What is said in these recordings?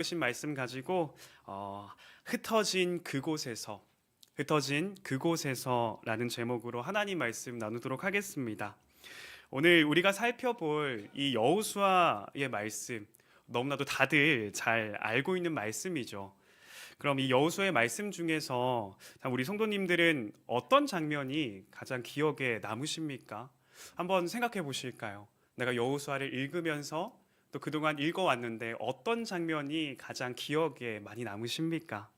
주신 말씀 가지고 흩어진 그곳에서라는 제목으로 하나님 말씀 나누도록 하겠습니다. 오늘 우리가 살펴볼 이 여호수아의 말씀, 너무나도 다들 잘 알고 있는 말씀이죠. 그럼 이 여호수아의 말씀 중에서 우리 성도님들은 어떤 장면이 가장 기억에 남으십니까? 한번 생각해 보실까요? 내가 여호수아를 읽으면서 또 그동안 읽어왔는데 어떤 장면이 가장 기억에 많이 남으십니까?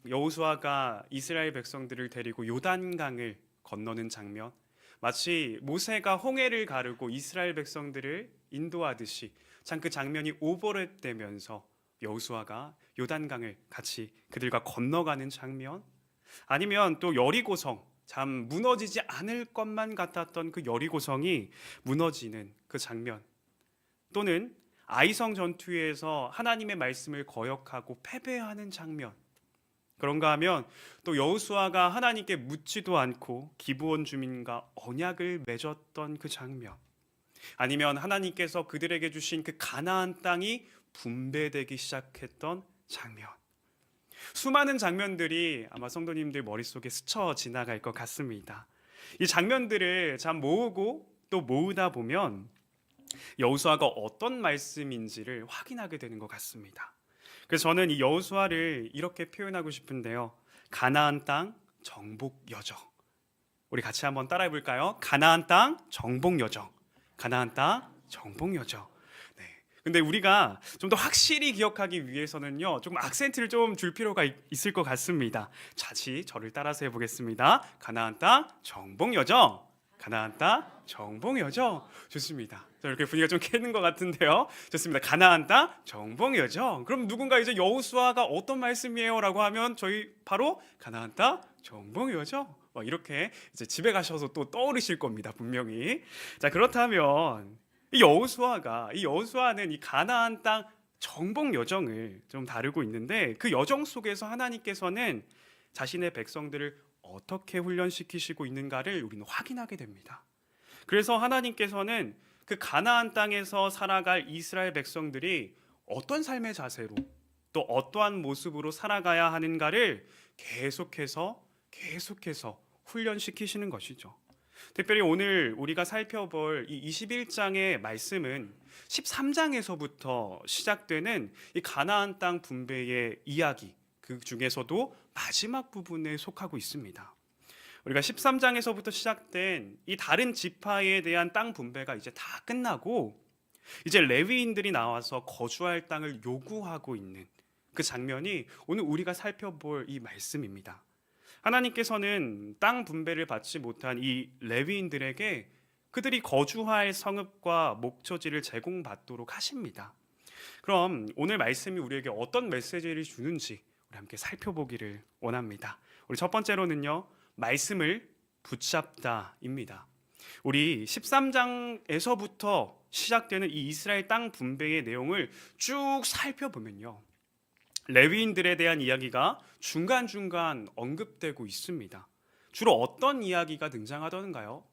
여호수아가 이스라엘 백성들을 데리고 요단강을 건너는 장면, 마치 모세가 홍해를 가르고 이스라엘 백성들을 인도하듯이 참 그 장면이 오버랩되면서 여호수아가 요단강을 같이 그들과 건너가는 장면, 아니면 또 여리고성, 참 무너지지 않을 것만 같았던 그 여리고성이 무너지는 그 장면, 또는 아이성 전투에서 하나님의 말씀을 거역하고 패배하는 장면, 그런가 하면 또 여호수아가 하나님께 묻지도 않고 기브온 주민과 언약을 맺었던 그 장면, 아니면 하나님께서 그들에게 주신 그 가나안 땅이 분배되기 시작했던 장면, 수많은 장면들이 아마 성도님들 머릿속에 스쳐 지나갈 것 같습니다. 이 장면들을 참 모으고 또 모으다 보면 여호수아가 어떤 말씀인지를 확인하게 되는 것 같습니다. 그래서 저는 이 여호수아를 이렇게 표현하고 싶은데요. 가나안 땅 정복 여정. 우리 같이 한번 따라해 볼까요? 가나안 땅 정복 여정. 가나안 땅 정복 여정. 네. 근데 우리가 좀 더 확실히 기억하기 위해서는요, 조금 악센트를 좀 줄 필요가 있을 것 같습니다. 다시 저를 따라서 해보겠습니다. 가나안 땅 정복 여정. 가나안 땅 정복 여정. 좋습니다. 이렇게 분위기가 좀 깨는 것 같은데요. 좋습니다. 가나안 땅 정복 여정. 그럼 누군가 이제 여호수아가 어떤 말씀이에요라고 하면 저희 바로 가나안 땅 정복 여정. 이렇게 이제 집에 가셔서 또 떠오르실 겁니다. 분명히. 자, 그렇다면 이 여호수아는 이 가나안 땅 정복 여정을 좀 다루고 있는데, 그 여정 속에서 하나님께서는 자신의 백성들을 어떻게 훈련시키시고 있는가를 우리는 확인하게 됩니다. 그래서 하나님께서는 그 가나안 땅에서 살아갈 이스라엘 백성들이 어떤 삶의 자세로 또 어떠한 모습으로 살아가야 하는가를 계속해서 훈련시키시는 것이죠. 특별히 오늘 우리가 살펴볼 이 21장의 말씀은 13장에서부터 시작되는 이 가나안 땅 분배의 이야기, 그 중에서도 마지막 부분에 속하고 있습니다. 우리가 13장에서부터 시작된 이 다른 지파에 대한 땅 분배가 이제 다 끝나고 이제 레위인들이 나와서 거주할 땅을 요구하고 있는 그 장면이 오늘 우리가 살펴볼 이 말씀입니다. 하나님께서는 땅 분배를 받지 못한 이 레위인들에게 그들이 거주할 성읍과 목초지를 제공받도록 하십니다. 그럼 오늘 말씀이 우리에게 어떤 메시지를 주는지 우리 함께 살펴보기를 원합니다. 우리 첫 번째로는요, 말씀을 붙잡다입니다. 우리 13장에서부터 시작되는 이 이스라엘 땅 분배의 내용을 쭉 살펴보면요, 레위인들에 대한 이야기가 중간중간 언급되고 있습니다. 주로 어떤 이야기가 등장하던가요?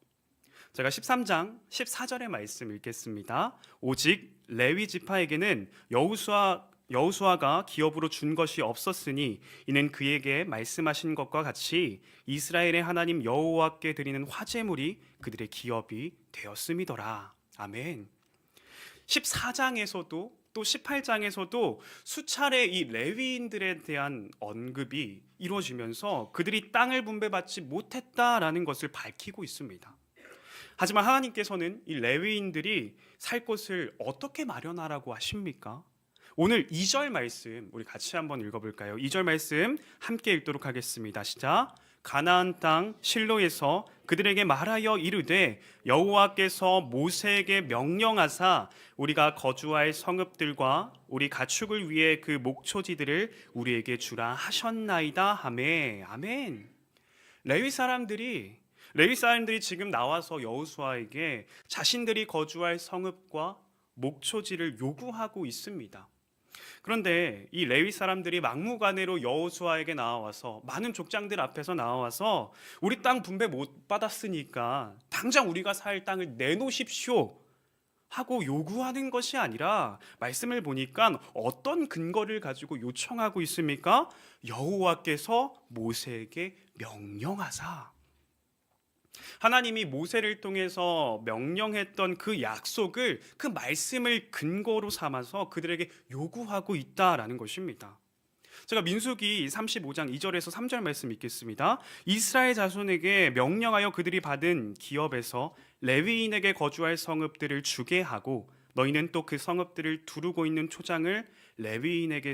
제가 13장 14절의 말씀 읽겠습니다. 오직 레위 지파에게는 여호수아가 기업으로 준 것이 없었으니 이는 그에게 말씀하신 것과 같이 이스라엘의 하나님 여호와께 드리는 화제물이 그들의 기업이 되었음이더라. 아멘. 14장에서도 또 18장에서도 수차례 이 레위인들에 대한 언급이 이루어지면서 그들이 땅을 분배받지 못했다라는 것을 밝히고 있습니다. 하지만 하나님께서는 이 레위인들이 살 곳을 어떻게 마련하라고 하십니까? 오늘 2절 말씀 우리 같이 한번 읽어볼까요? 2절 말씀 함께 읽도록 하겠습니다. 시작. 가나안 땅 실로에서 그들에게 말하여 이르되 여호와께서 모세에게 명령하사 우리가 거주할 성읍들과 우리 가축을 위해 그 목초지들을 우리에게 주라 하셨나이다 하매. 아멘. 레위 사람들이 지금 나와서 여호수아에게 자신들이 거주할 성읍과 목초지를 요구하고 있습니다. 그런데 이 레위 사람들이 막무가내로 여호수아에게 나와서, 많은 족장들 앞에서 나와서 우리 땅 분배 못 받았으니까 당장 우리가 살 땅을 내놓으십시오 하고 요구하는 것이 아니라 말씀을 보니까 어떤 근거를 가지고 요청하고 있습니까? 여호와께서 모세에게 명령하사. 하나님이 모세를 통해서 명령했던 그 약속을, 그 말씀을 근거로 삼아서 그들에게 요구하고 있다라는 것입니다. 제가 민수기 35장 2절에서 3절 말씀 읽겠습니다. 이스라엘 자손에게 명령하여 그들이 받은 기업에서 레위인에게 거주할 성읍들을 주게 하고 너희는 또 그 성읍들을 두르고 있는 초장을 레위인에게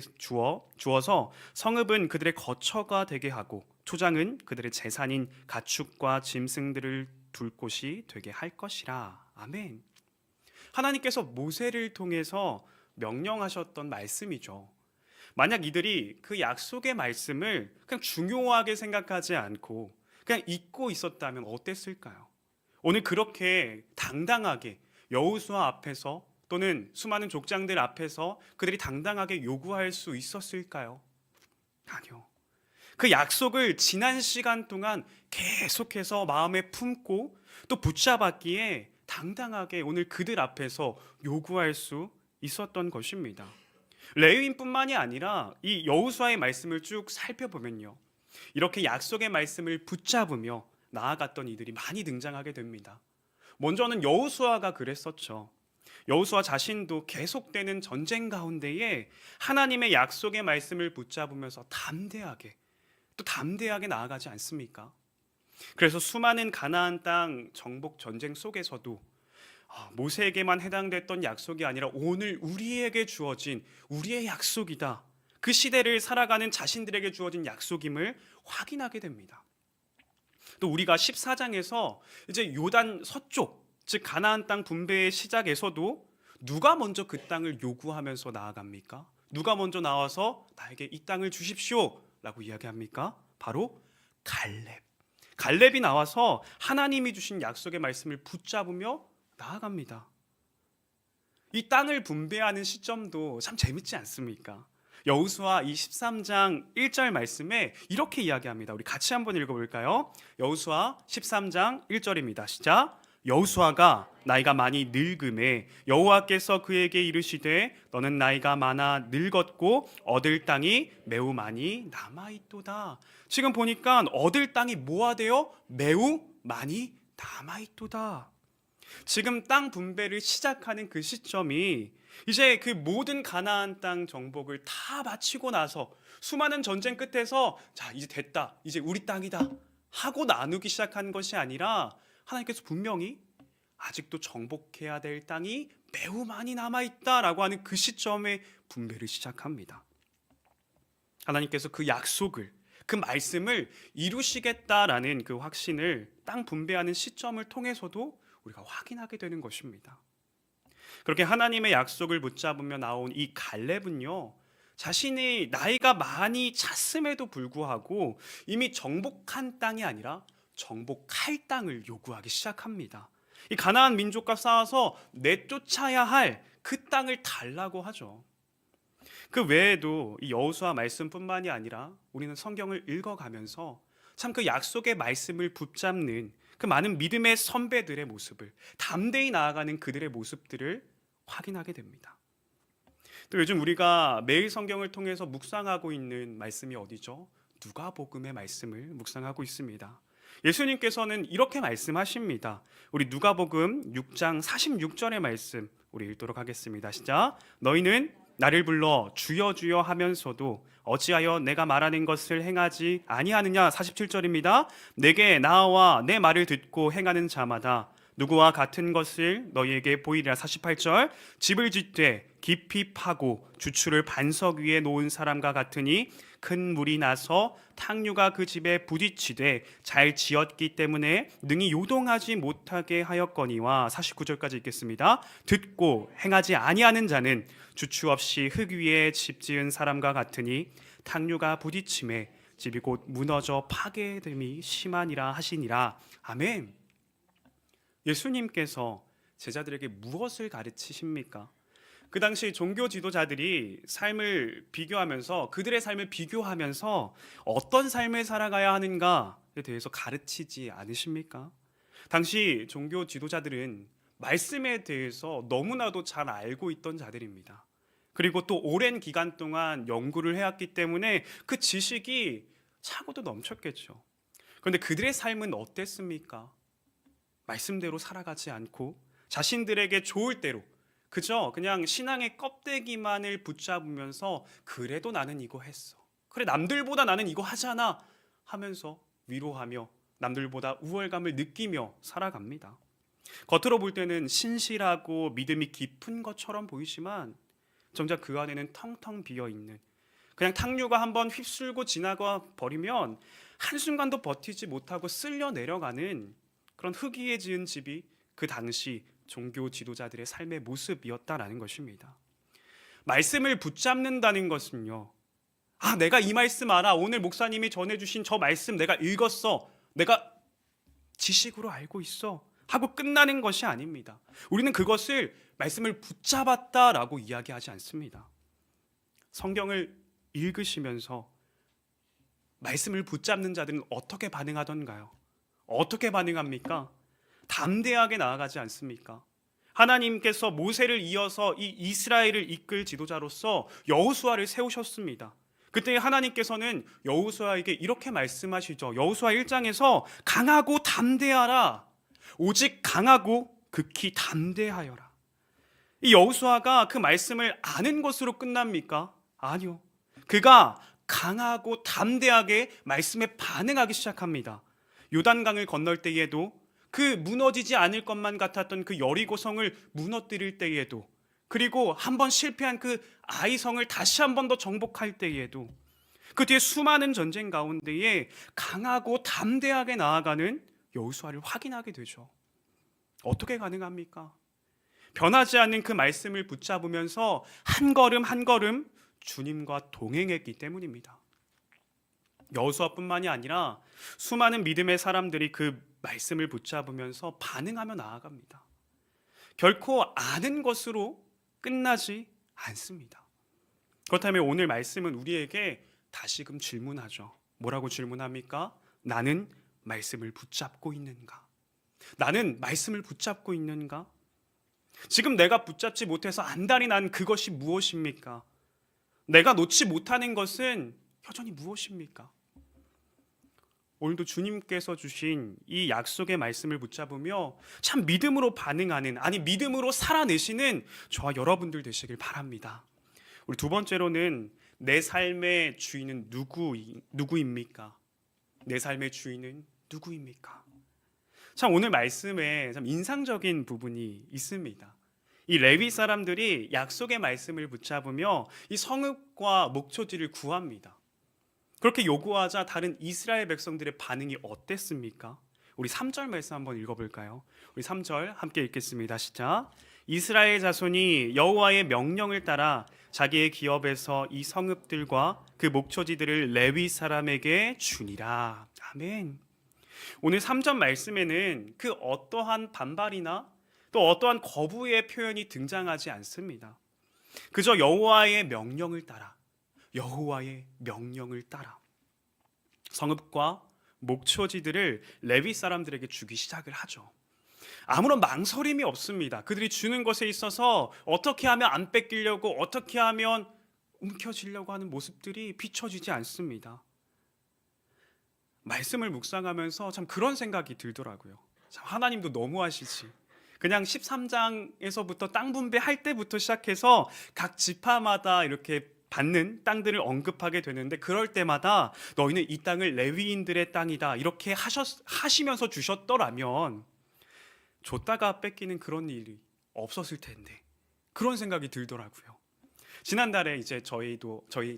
주어서 성읍은 그들의 거처가 되게 하고 초장은 그들의 재산인 가축과 짐승들을 둘 곳이 되게 할 것이라. 아멘. 하나님께서 모세를 통해서 명령하셨던 말씀이죠. 만약 이들이 그 약속의 말씀을 그냥 중요하게 생각하지 않고 그냥 잊고 있었다면 어땠을까요? 오늘 그렇게 당당하게 여호수아 앞에서 또는 수많은 족장들 앞에서 그들이 당당하게 요구할 수 있었을까요? 아니요. 그 약속을 지난 시간 동안 계속해서 마음에 품고 또 붙잡았기에 당당하게 오늘 그들 앞에서 요구할 수 있었던 것입니다. 레위인뿐만이 아니라 이 여호수아의 말씀을 쭉 살펴보면요, 이렇게 약속의 말씀을 붙잡으며 나아갔던 이들이 많이 등장하게 됩니다. 먼저는 여호수아가 그랬었죠. 여호수아 자신도 계속되는 전쟁 가운데에 하나님의 약속의 말씀을 붙잡으면서 담대하게 나아가지 않습니까? 그래서 수많은 가나안 땅 정복 전쟁 속에서도 모세에게만 해당됐던 약속이 아니라 오늘 우리에게 주어진 우리의 약속이다, 그 시대를 살아가는 자신들에게 주어진 약속임을 확인하게 됩니다. 또 우리가 14장에서 이제 요단 서쪽, 즉 가나안 땅 분배의 시작에서도 누가 먼저 그 땅을 요구하면서 나아갑니까? 누가 먼저 나와서 나에게 이 땅을 주십시오 라고 이야기합니까? 바로 갈렙이 나와서 하나님이 주신 약속의 말씀을 붙잡으며 나아갑니다. 이 땅을 분배하는 시점도 참 재밌지 않습니까? 여호수아 이 13장 1절 말씀에 이렇게 이야기합니다. 우리 같이 한번 읽어볼까요? 여호수아 13장 1절입니다. 시작. 여호수아가 나이가 많이 늙음에 여호와께서 그에게 이르시되 너는 나이가 많아 늙었고 얻을 땅이 매우 많이 남아있도다. 지금 보니까 얻을 땅이 뭐하대요? 매우 많이 남아있도다. 지금 땅 분배를 시작하는 그 시점이 이제 그 모든 가나안 땅 정복을 다 마치고 나서 수많은 전쟁 끝에서 자 이제 됐다, 이제 우리 땅이다 하고 나누기 시작한 것이 아니라 하나님께서 분명히 아직도 정복해야 될 땅이 매우 많이 남아있다라고 하는 그 시점에 분배를 시작합니다. 하나님께서 그 약속을, 그 말씀을 이루시겠다라는 그 확신을 땅 분배하는 시점을 통해서도 우리가 확인하게 되는 것입니다. 그렇게 하나님의 약속을 붙잡으며 나온 이 갈렙은요, 자신이 나이가 많이 찼음에도 불구하고 이미 정복한 땅이 아니라 정복할 땅을 요구하기 시작합니다. 이 가나안 민족과 싸워서 내쫓아야 할 그 땅을 달라고 하죠. 그 외에도 이 여호수아 말씀뿐만이 아니라 우리는 성경을 읽어가면서 참 그 약속의 말씀을 붙잡는 그 많은 믿음의 선배들의 모습을, 담대히 나아가는 그들의 모습들을 확인하게 됩니다. 또 요즘 우리가 매일 성경을 통해서 묵상하고 있는 말씀이 어디죠? 누가복음의 말씀을 묵상하고 있습니다. 예수님께서는 이렇게 말씀하십니다. 우리 누가복음 6장 46절의 말씀 우리 읽도록 하겠습니다. 시작. 너희는 나를 불러 주여 주여 하면서도 어찌하여 내가 말하는 것을 행하지 아니하느냐. 47절입니다. 내게 나와 내 말을 듣고 행하는 자마다 누구와 같은 것을 너희에게 보이리라. 48절. 집을 짓되 깊이 파고 주추를 반석 위에 놓은 사람과 같으니 큰 물이 나서 탕류가 그 집에 부딪히되 잘 지었기 때문에 능히 요동하지 못하게 하였거니와. 49절까지 읽겠습니다. 듣고 행하지 아니하는 자는 주추 없이 흙 위에 집 지은 사람과 같으니 탕류가 부딪힘에 집이 곧 무너져 파괴됨이 심하니라 하시니라. 아멘. 예수님께서 제자들에게 무엇을 가르치십니까? 그 당시 종교 지도자들이 삶을 비교하면서, 그들의 삶을 비교하면서 어떤 삶을 살아가야 하는가에 대해서 가르치지 않으십니까? 당시 종교 지도자들은 말씀에 대해서 너무나도 잘 알고 있던 자들입니다. 그리고 또 오랜 기간 동안 연구를 해왔기 때문에 그 지식이 차고도 넘쳤겠죠. 그런데 그들의 삶은 어땠습니까? 말씀대로 살아가지 않고 자신들에게 좋을 대로 그저 그냥 신앙의 껍데기만을 붙잡으면서 그래도 나는 이거 했어. 그래 남들보다 나는 이거 하잖아 하면서 위로하며 남들보다 우월감을 느끼며 살아갑니다. 겉으로 볼 때는 신실하고 믿음이 깊은 것처럼 보이지만 정작 그 안에는 텅텅 비어있는 그냥 탕류가 한번 휩쓸고 지나가 버리면 한순간도 버티지 못하고 쓸려 내려가는 그런 흙위에 지은 집이 그 당시 종교 지도자들의 삶의 모습이었다라는 것입니다. 말씀을 붙잡는다는 것은요, 내가 이 말씀 알아. 오늘 목사님이 전해주신 저 말씀 내가 읽었어. 내가 지식으로 알고 있어. 하고 끝나는 것이 아닙니다. 우리는 그것을 말씀을 붙잡았다라고 이야기하지 않습니다. 성경을 읽으시면서 말씀을 붙잡는 자들은 어떻게 반응하던가요? 어떻게 반응합니까? 담대하게 나아가지 않습니까? 하나님께서 모세를 이어서 이 이스라엘을 이끌 지도자로서 여호수아를 세우셨습니다. 그때 하나님께서는 여호수아에게 이렇게 말씀하시죠. 여호수아 1장에서 강하고 담대하라. 오직 강하고 극히 담대하여라. 이 여호수아가 그 말씀을 아는 것으로 끝납니까? 아니요. 그가 강하고 담대하게 말씀에 반응하기 시작합니다. 요단강을 건널 때에도 그 무너지지 않을 것만 같았던 그 여리고성을 무너뜨릴 때에도 그리고 한번 실패한 그 아이성을 다시 한 번 더 정복할 때에도 그 뒤에 수많은 전쟁 가운데에 강하고 담대하게 나아가는 여호수아를 확인하게 되죠. 어떻게 가능합니까? 변하지 않는 그 말씀을 붙잡으면서 한 걸음 한 걸음 주님과 동행했기 때문입니다. 여호수아뿐만이 아니라 수많은 믿음의 사람들이 그 말씀을 붙잡으면서 반응하며 나아갑니다. 결코 아는 것으로 끝나지 않습니다. 그렇다면 오늘 말씀은 우리에게 다시금 질문하죠. 뭐라고 질문합니까? 나는 말씀을 붙잡고 있는가? 나는 말씀을 붙잡고 있는가? 지금 내가 붙잡지 못해서 안달이 난 그것이 무엇입니까? 내가 놓지 못하는 것은 여전히 무엇입니까? 오늘도 주님께서 주신 이 약속의 말씀을 붙잡으며 참 믿음으로 반응하는, 아니 믿음으로 살아내시는 저와 여러분들 되시길 바랍니다. 우리 두 번째로는 내 삶의 주인은 누구입니까? 내 삶의 주인은 누구입니까? 참 오늘 말씀에 참 인상적인 부분이 있습니다. 이 레위 사람들이 약속의 말씀을 붙잡으며 이 성읍과 목초지를 구합니다. 그렇게 요구하자 다른 이스라엘 백성들의 반응이 어땠습니까? 우리 3절 말씀 한번 읽어볼까요? 우리 3절 함께 읽겠습니다. 시작. 이스라엘 자손이 여호와의 명령을 따라 자기의 기업에서 이 성읍들과 그 목초지들을 레위 사람에게 주니라. 아멘. 오늘 3절 말씀에는 그 어떠한 반발이나 또 어떠한 거부의 표현이 등장하지 않습니다. 그저 여호와의 명령을 따라, 여호와의 명령을 따라 성읍과 목초지들을 레위 사람들에게 주기 시작을 하죠. 아무런 망설임이 없습니다. 그들이 주는 것에 있어서 어떻게 하면 안 뺏기려고, 어떻게 하면 움켜쥐려고 하는 모습들이 비춰지지 않습니다. 말씀을 묵상하면서 참 그런 생각이 들더라고요. 참 하나님도 너무하시지. 그냥 13장에서부터 땅 분배할 때부터 시작해서 각 지파마다 이렇게 받는 땅들을 언급하게 되는데 그럴 때마다 너희는 이 땅을 레위인들의 땅이다 이렇게 하시면서 주셨더라면 줬다가 뺏기는 그런 일이 없었을 텐데 그런 생각이 들더라고요. 지난달에 이제 저희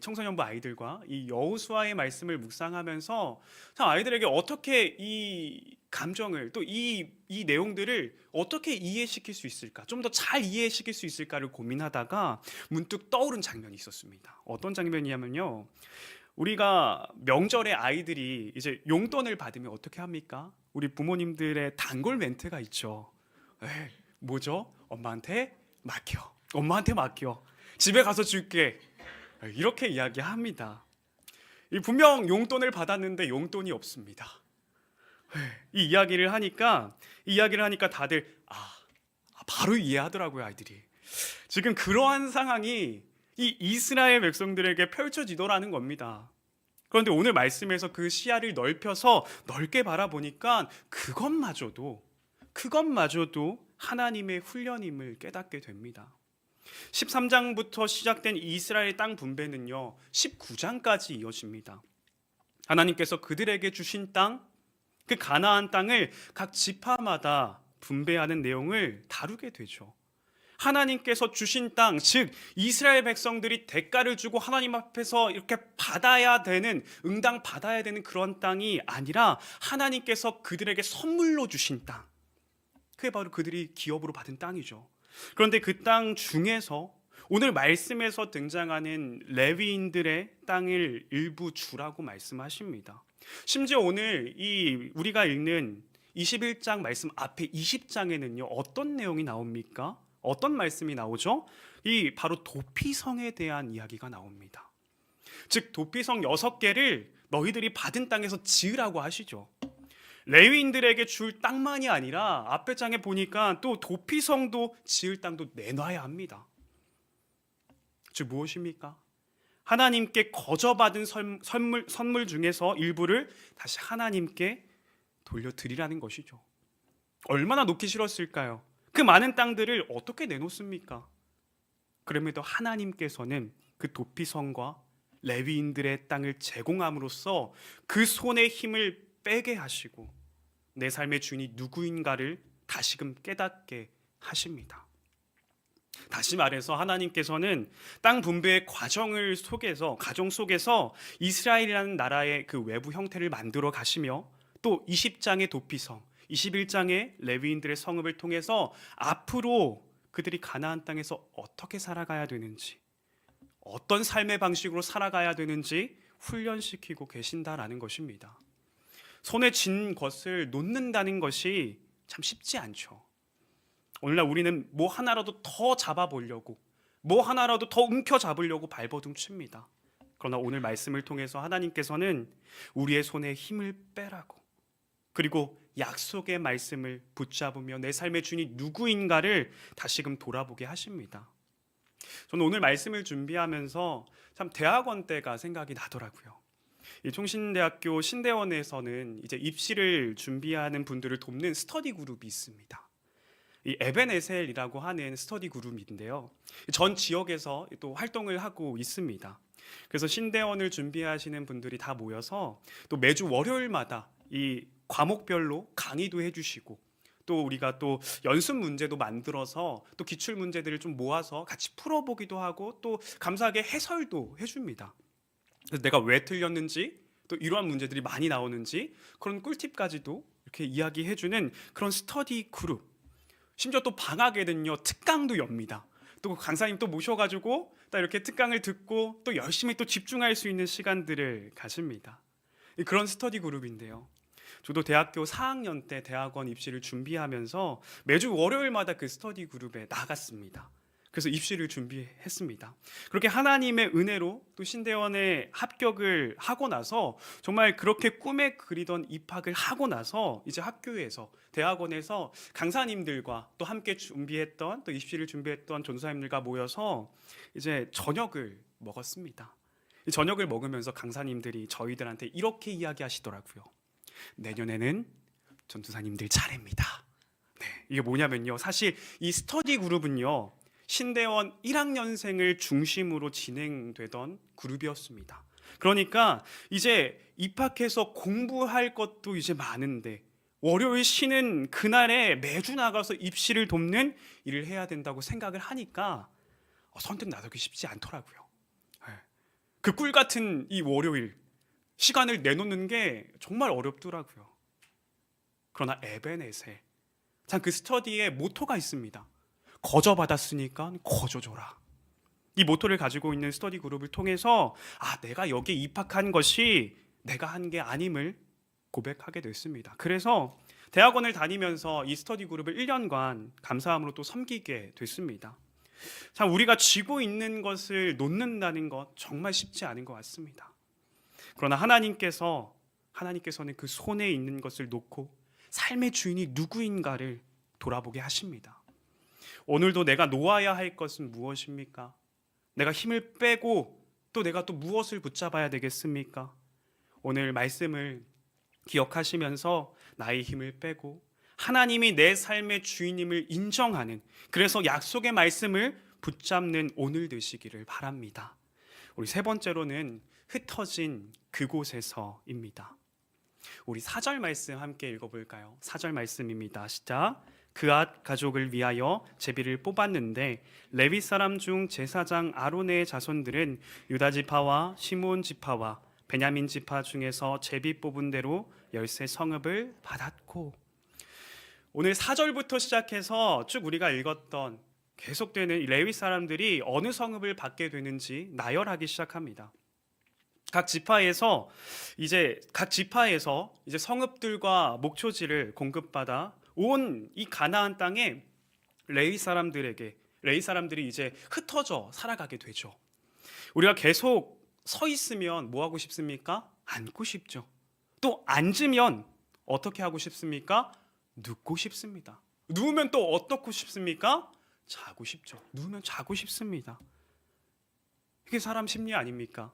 청소년부 아이들과 이 여호수아의 말씀을 묵상하면서 참 아이들에게 어떻게 이 감정을 또 이 내용들을 어떻게 이해시킬 수 있을까, 좀 더 잘 이해시킬 수 있을까를 고민하다가 문득 떠오른 장면이 있었습니다. 어떤 장면이냐면요, 우리가 명절에 아이들이 이제 용돈을 받으면 어떻게 합니까? 우리 부모님들의 단골 멘트가 있죠. 뭐죠? 엄마한테 맡겨. 집에 가서 줄게. 이렇게 이야기합니다. 분명 용돈을 받았는데 용돈이 없습니다. 이 이야기를 하니까 다들 바로 이해하더라고요, 아이들이. 지금 그러한 상황이 이 이스라엘 백성들에게 펼쳐지더라는 겁니다. 그런데 오늘 말씀에서 그 시야를 넓혀서 넓게 바라보니까 그것마저도 하나님의 훈련임을 깨닫게 됩니다. 13장부터 시작된 이스라엘 땅 분배는요, 19장까지 이어집니다. 하나님께서 그들에게 주신 땅, 그 가나안 땅을 각 지파마다 분배하는 내용을 다루게 되죠. 하나님께서 주신 땅, 즉 이스라엘 백성들이 대가를 주고 하나님 앞에서 이렇게 응당 받아야 되는 그런 땅이 아니라 하나님께서 그들에게 선물로 주신 땅, 그게 바로 그들이 기업으로 받은 땅이죠. 그런데 그 땅 중에서 오늘 말씀에서 등장하는 레위인들의 땅을 일부 주라고 말씀하십니다. 심지어 오늘 우리가 읽는 21장 말씀 앞에 20장에는요 어떤 내용이 나옵니까? 어떤 말씀이 나오죠? 바로 도피성에 대한 이야기가 나옵니다. 즉 도피성 6개를 너희들이 받은 땅에서 지으라고 하시죠. 레위인들에게 줄 땅만이 아니라 앞에 장에 보니까 또 도피성도 지을 땅도 내놔야 합니다. 즉 무엇입니까? 하나님께 거저받은 선물 중에서 일부를 다시 하나님께 돌려드리라는 것이죠. 얼마나 놓기 싫었을까요? 그 많은 땅들을 어떻게 내놓습니까? 그럼에도 하나님께서는 그 도피성과 레위인들의 땅을 제공함으로써 그 손의 힘을 빼게 하시고 내 삶의 주인이 누구인가를 다시금 깨닫게 하십니다. 다시 말해서 하나님께서는 땅 분배의 과정 속에서 이스라엘이라는 나라의 그 외부 형태를 만들어 가시며 또 20장의 도피성, 21장의 레위인들의 성읍을 통해서 앞으로 그들이 가나안 땅에서 어떻게 살아가야 되는지, 어떤 삶의 방식으로 살아가야 되는지 훈련시키고 계신다라는 것입니다. 손에 쥔 것을 놓는다는 것이 참 쉽지 않죠. 오늘날 우리는 뭐 하나라도 더 잡아보려고, 뭐 하나라도 더 움켜잡으려고 발버둥 칩니다. 그러나 오늘 말씀을 통해서 하나님께서는 우리의 손에 힘을 빼라고, 그리고 약속의 말씀을 붙잡으며 내 삶의 주인이 누구인가를 다시금 돌아보게 하십니다. 저는 오늘 말씀을 준비하면서 참 대학원 때가 생각이 나더라고요. 이 총신대학교 신대원에서는 이제 입시를 준비하는 분들을 돕는 스터디 그룹이 있습니다. 이 에벤에셀이라고 하는 스터디 그룹인데요. 전 지역에서 또 활동을 하고 있습니다. 그래서 신대원을 준비하시는 분들이 다 모여서 또 매주 월요일마다 이 과목별로 강의도 해주시고 또 우리가 또 연습 문제도 만들어서 또 기출 문제들을 좀 모아서 같이 풀어보기도 하고 또 감사하게 해설도 해줍니다. 그래서 내가 왜 틀렸는지 또 이러한 문제들이 많이 나오는지 그런 꿀팁까지도 이렇게 이야기해주는 그런 스터디 그룹. 심지어 또 방학에는요 특강도 엽니다. 또 강사님 또 모셔가지고 또 이렇게 특강을 듣고 또 열심히 또 집중할 수 있는 시간들을 가집니다. 그런 스터디 그룹인데요. 저도 대학교 4학년 때 대학원 입시를 준비하면서 매주 월요일마다 그 스터디 그룹에 나갔습니다. 그래서 입시를 준비했습니다. 그렇게 하나님의 은혜로 또 신대원에 합격을 하고 나서 정말 그렇게 꿈에 그리던 입학을 하고 나서 이제 학교에서 대학원에서 강사님들과 또 함께 준비했던 또 입시를 준비했던 전도사님들과 모여서 이제 저녁을 먹었습니다. 이 저녁을 먹으면서 강사님들이 저희들한테 이렇게 이야기하시더라고요. 내년에는 전도사님들 차례입니다. 네, 이게 뭐냐면요. 사실 이 스터디 그룹은요. 신대원 1학년생을 중심으로 진행되던 그룹이었습니다. 그러니까 이제 입학해서 공부할 것도 이제 많은데 월요일 쉬는 그날에 매주 나가서 입시를 돕는 일을 해야 된다고 생각을 하니까 선뜻 나서기 쉽지 않더라고요. 그 꿀 같은 이 월요일 시간을 내놓는 게 정말 어렵더라고요. 그러나 에벤에셀 참 그 스터디에 모토가 있습니다. 거저받았으니까 거저줘라. 이 모토를 가지고 있는 스터디 그룹을 통해서 내가 여기에 입학한 것이 내가 한 게 아님을 고백하게 됐습니다. 그래서 대학원을 다니면서 이 스터디 그룹을 1년간 감사함으로 또 섬기게 됐습니다. 참 우리가 쥐고 있는 것을 놓는다는 것 정말 쉽지 않은 것 같습니다. 그러나 하나님께서는 그 손에 있는 것을 놓고 삶의 주인이 누구인가를 돌아보게 하십니다. 오늘도 내가 놓아야 할 것은 무엇입니까? 내가 힘을 빼고 또 내가 또 무엇을 붙잡아야 되겠습니까? 오늘 말씀을 기억하시면서 나의 힘을 빼고 하나님이 내 삶의 주인임을 인정하는, 그래서 약속의 말씀을 붙잡는 오늘 되시기를 바랍니다. 우리 세 번째로는 흩어진 그곳에서입니다. 우리 4절 말씀 함께 읽어볼까요? 4절 말씀입니다. 시작. 그앗 가족을 위하여 제비를 뽑았는데 레위 사람 중 제사장 아론의 자손들은 유다 지파와 시므온 지파와 베냐민 지파 중에서 제비 뽑은 대로 열세 성읍을 받았고. 오늘 4절부터 시작해서 쭉 우리가 읽었던 계속되는 레위 사람들이 어느 성읍을 받게 되는지 나열하기 시작합니다. 각 지파에서 이제 성읍들과 목초지를 공급받아 온 이 가나안 땅에 레위 사람들이 이제 흩어져 살아가게 되죠. 우리가 계속 서 있으면 뭐 하고 싶습니까? 앉고 싶죠. 또 앉으면 어떻게 하고 싶습니까? 눕고 싶습니다. 누우면 또 어떻고 싶습니까? 자고 싶죠. 누우면 자고 싶습니다. 이게 사람 심리 아닙니까?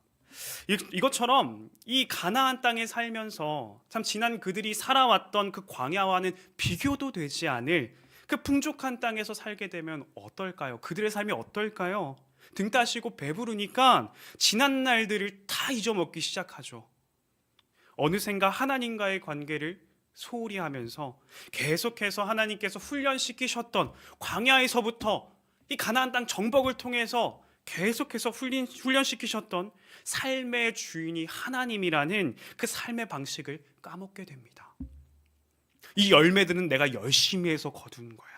이것처럼 이 가나안 땅에 살면서 참 지난 그들이 살아왔던 그 광야와는 비교도 되지 않을 그 풍족한 땅에서 살게 되면 어떨까요? 그들의 삶이 어떨까요? 등 따시고 배부르니까 지난 날들을 다 잊어먹기 시작하죠. 어느샌가 하나님과의 관계를 소홀히 하면서 계속해서 하나님께서 훈련시키셨던 광야에서부터 이 가나안 땅 정복을 통해서 계속해서 훈련시키셨던 삶의 주인이 하나님이라는 그 삶의 방식을 까먹게 됩니다. 이 열매들은 내가 열심히 해서 거둔 거야.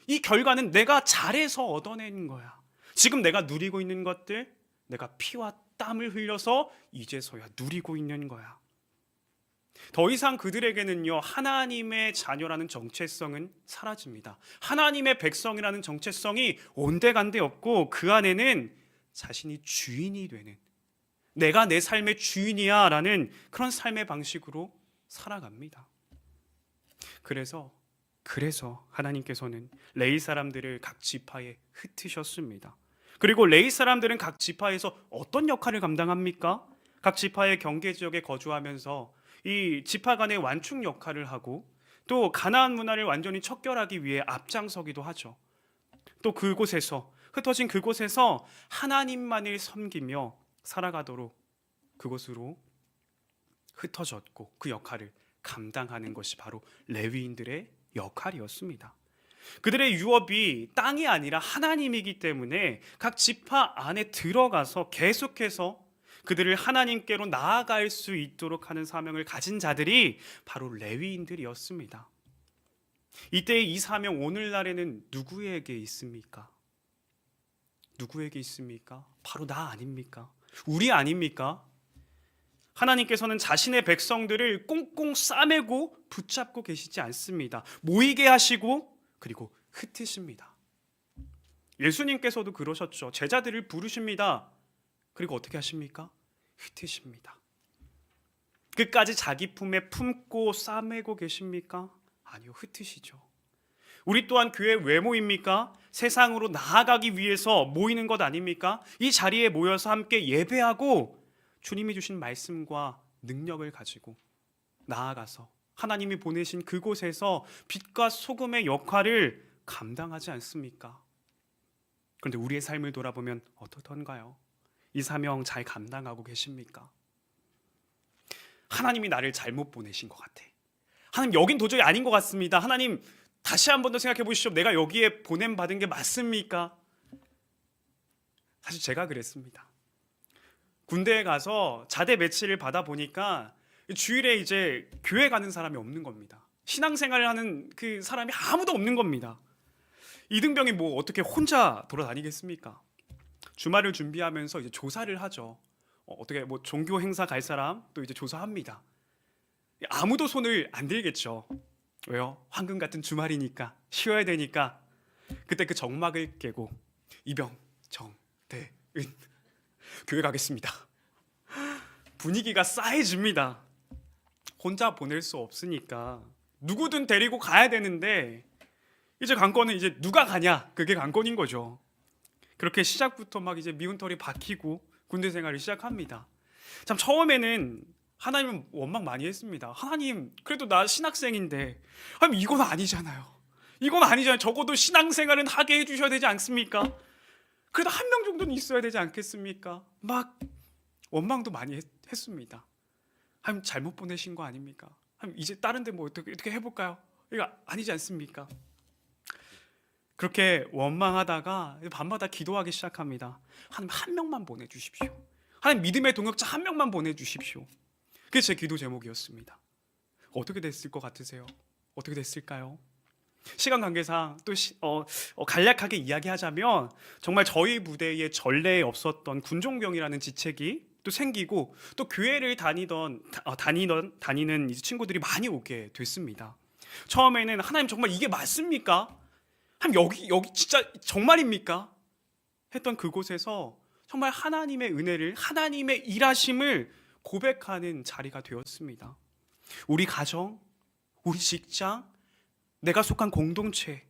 이 결과는 내가 잘해서 얻어낸 거야. 지금 내가 누리고 있는 것들, 내가 피와 땀을 흘려서 이제서야 누리고 있는 거야. 더 이상 그들에게는요, 하나님의 자녀라는 정체성은 사라집니다. 하나님의 백성이라는 정체성이 온데간데 없고 그 안에는 자신이 주인이 되는, 내가 내 삶의 주인이야 라는 그런 삶의 방식으로 살아갑니다. 그래서 하나님께서는 레위 사람들을 각 지파에 흩으셨습니다. 그리고 레위 사람들은 각 지파에서 어떤 역할을 감당합니까? 각 지파의 경계 지역에 거주하면서 이 지파 간의 완충 역할을 하고 또 가나안 문화를 완전히 척결하기 위해 앞장서기도 하죠. 또 흩어진 그곳에서 하나님만을 섬기며 살아가도록 그곳으로 흩어졌고 그 역할을 감당하는 것이 바로 레위인들의 역할이었습니다. 그들의 유업이 땅이 아니라 하나님이기 때문에 각 지파 안에 들어가서 계속해서 그들을 하나님께로 나아갈 수 있도록 하는 사명을 가진 자들이 바로 레위인들이었습니다. 이때의 이 사명 오늘날에는 누구에게 있습니까? 누구에게 있습니까? 바로 나 아닙니까? 우리 아닙니까? 하나님께서는 자신의 백성들을 꽁꽁 싸매고 붙잡고 계시지 않습니다. 모이게 하시고 그리고 흩으십니다. 예수님께서도 그러셨죠. 제자들을 부르십니다. 그리고 어떻게 하십니까? 흩으십니다. 끝까지 자기 품에 품고 싸매고 계십니까? 아니요, 흩으시죠. 우리 또한 교회 왜 모입니까? 세상으로 나아가기 위해서 모이는 것 아닙니까? 이 자리에 모여서 함께 예배하고 주님이 주신 말씀과 능력을 가지고 나아가서 하나님이 보내신 그곳에서 빛과 소금의 역할을 감당하지 않습니까? 그런데 우리의 삶을 돌아보면 어떻던가요? 이 사명 잘 감당하고 계십니까? 하나님이 나를 잘못 보내신 것 같아. 하나님, 여긴 도저히 아닌 것 같습니다. 하나님, 다시 한 번 더 생각해 보시죠. 내가 여기에 보냄받은 게 맞습니까? 사실 제가 그랬습니다. 군대에 가서 자대 배치를 받아 보니까 주일에 이제 교회 가는 사람이 없는 겁니다. 신앙생활을 하는 그 사람이 아무도 없는 겁니다. 이등병이 뭐 어떻게 혼자 돌아다니겠습니까? 주말을 준비하면서 이제 조사를 하죠. 어떻게 뭐 종교 행사 갈 사람 또 이제 조사합니다. 아무도 손을 안 들겠죠. 왜요? 황금 같은 주말이니까, 쉬어야 되니까. 그때 그 정막을 깨고 이병, 정, 대, 은 교회 가겠습니다. 분위기가 싸해집니다. 혼자 보낼 수 없으니까 누구든 데리고 가야 되는데 이제 관건은 이제 누가 가냐, 그게 관건인 거죠. 그렇게 시작부터 막 이제 미운 털이 박히고 군대 생활을 시작합니다. 참 처음에는 하나님은 원망 많이 했습니다. 하나님, 그래도 나 신학생인데, 하나님 이건 아니잖아요. 이건 아니잖아요. 적어도 신앙생활은 하게 해주셔야 되지 않습니까? 그래도 한 명 정도는 있어야 되지 않겠습니까? 막 원망도 많이 했습니다. 하나님 잘못 보내신 거 아닙니까? 하나님 이제 다른 데 뭐 어떻게 해볼까요? 이거 아니지 않습니까? 그렇게 원망하다가 밤마다 기도하기 시작합니다. 하나님 한 명만 보내주십시오. 하나님 믿음의 동역자 한 명만 보내주십시오. 그게 제 기도 제목이었습니다. 어떻게 됐을 것 같으세요? 어떻게 됐을까요? 시간 관계상 또 간략하게 이야기하자면 정말 저희 부대에 전례에 없었던 군종병이라는 지책이 또 생기고 또 교회를 다니는 이제 친구들이 많이 오게 됐습니다. 처음에는 하나님 정말 이게 맞습니까? 하나님 여기 진짜 정말입니까? 했던 그곳에서 정말 하나님의 은혜를, 하나님의 일하심을 고백하는 자리가 되었습니다. 우리 가정, 우리 직장, 내가 속한 공동체,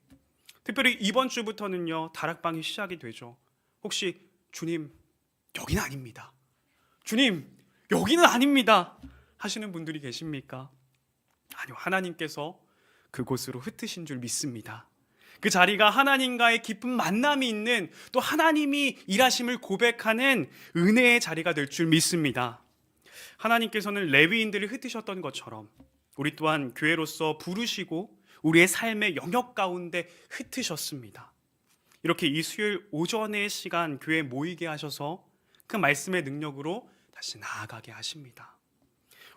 특별히 이번 주부터는요 다락방이 시작이 되죠. 혹시 주님 여기는 아닙니다, 주님 여기는 아닙니다 하시는 분들이 계십니까? 아니요, 하나님께서 그곳으로 흩으신 줄 믿습니다. 그 자리가 하나님과의 깊은 만남이 있는, 또 하나님이 일하심을 고백하는 은혜의 자리가 될 줄 믿습니다. 하나님께서는 레위인들을 흩으셨던 것처럼 우리 또한 교회로서 부르시고 우리의 삶의 영역 가운데 흩으셨습니다. 이렇게 이 수요일 오전의 시간 교회에 모이게 하셔서 그 말씀의 능력으로 다시 나아가게 하십니다.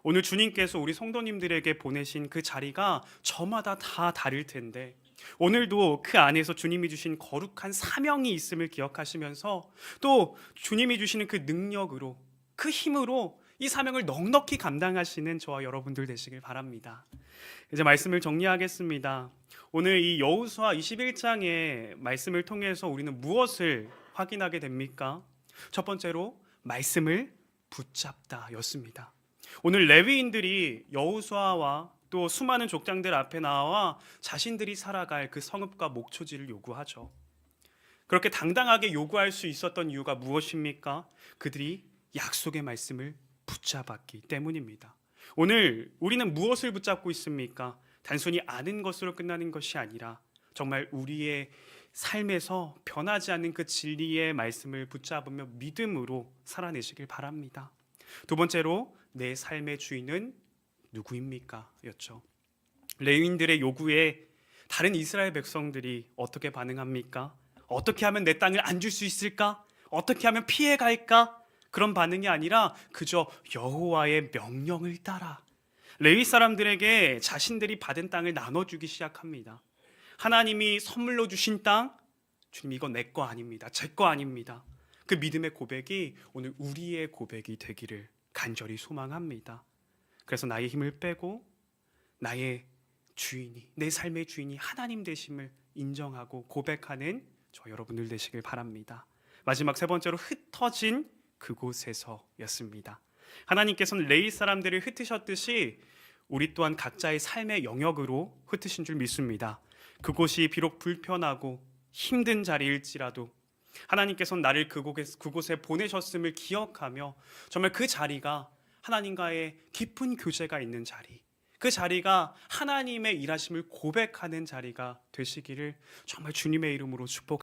오늘 주님께서 우리 성도님들에게 보내신 그 자리가 저마다 다 다를 텐데, 오늘도 그 안에서 주님이 주신 거룩한 사명이 있음을 기억하시면서 또 주님이 주시는 그 능력으로, 그 힘으로 이 사명을 넉넉히 감당하시는 저와 여러분들 되시길 바랍니다. 이제 말씀을 정리하겠습니다. 오늘 이 여호수아 21장의 말씀을 통해서 우리는 무엇을 확인하게 됩니까? 첫 번째로 말씀을 붙잡다 였습니다. 오늘 레위인들이 여호수아와 또 수많은 족장들 앞에 나와 자신들이 살아갈 그 성읍과 목초지를 요구하죠. 그렇게 당당하게 요구할 수 있었던 이유가 무엇입니까? 그들이 약속의 말씀을 붙잡았기 때문입니다. 오늘 우리는 무엇을 붙잡고 있습니까? 단순히 아는 것으로 끝나는 것이 아니라 정말 우리의 삶에서 변하지 않는 그 진리의 말씀을 붙잡으며 믿음으로 살아내시길 바랍니다. 두 번째로 내 삶의 주인은 누구입니까? 였죠. 레위인들의 요구에 다른 이스라엘 백성들이 어떻게 반응합니까? 어떻게 하면 내 땅을 안 줄 수 있을까? 어떻게 하면 피해갈까? 그런 반응이 아니라 그저 여호와의 명령을 따라 레위 사람들에게 자신들이 받은 땅을 나눠주기 시작합니다. 하나님이 선물로 주신 땅, 주님 이건 내 거 아닙니다, 제 거 아닙니다. 그 믿음의 고백이 오늘 우리의 고백이 되기를 간절히 소망합니다. 그래서 나의 힘을 빼고 나의 주인이, 내 삶의 주인이 하나님 되심을 인정하고 고백하는 저 여러분들 되시길 바랍니다. 마지막 세 번째로 흩어진 그곳에서였습니다. 하나님께서는 레위 사람들을 흩으셨듯이 우리 또한 각자의 삶의 영역으로 흩으신 줄 믿습니다. 그곳이 비록 불편하고 힘든 자리일지라도 하나님께서는 나를 그곳에 보내셨음을 기억하며 정말 그 자리가 하나님과의 깊은 교제가 있는 자리, 그 자리가 하나님의 일하심을 고백하는 자리가 되시기를 정말 주님의 이름으로 축복합니다.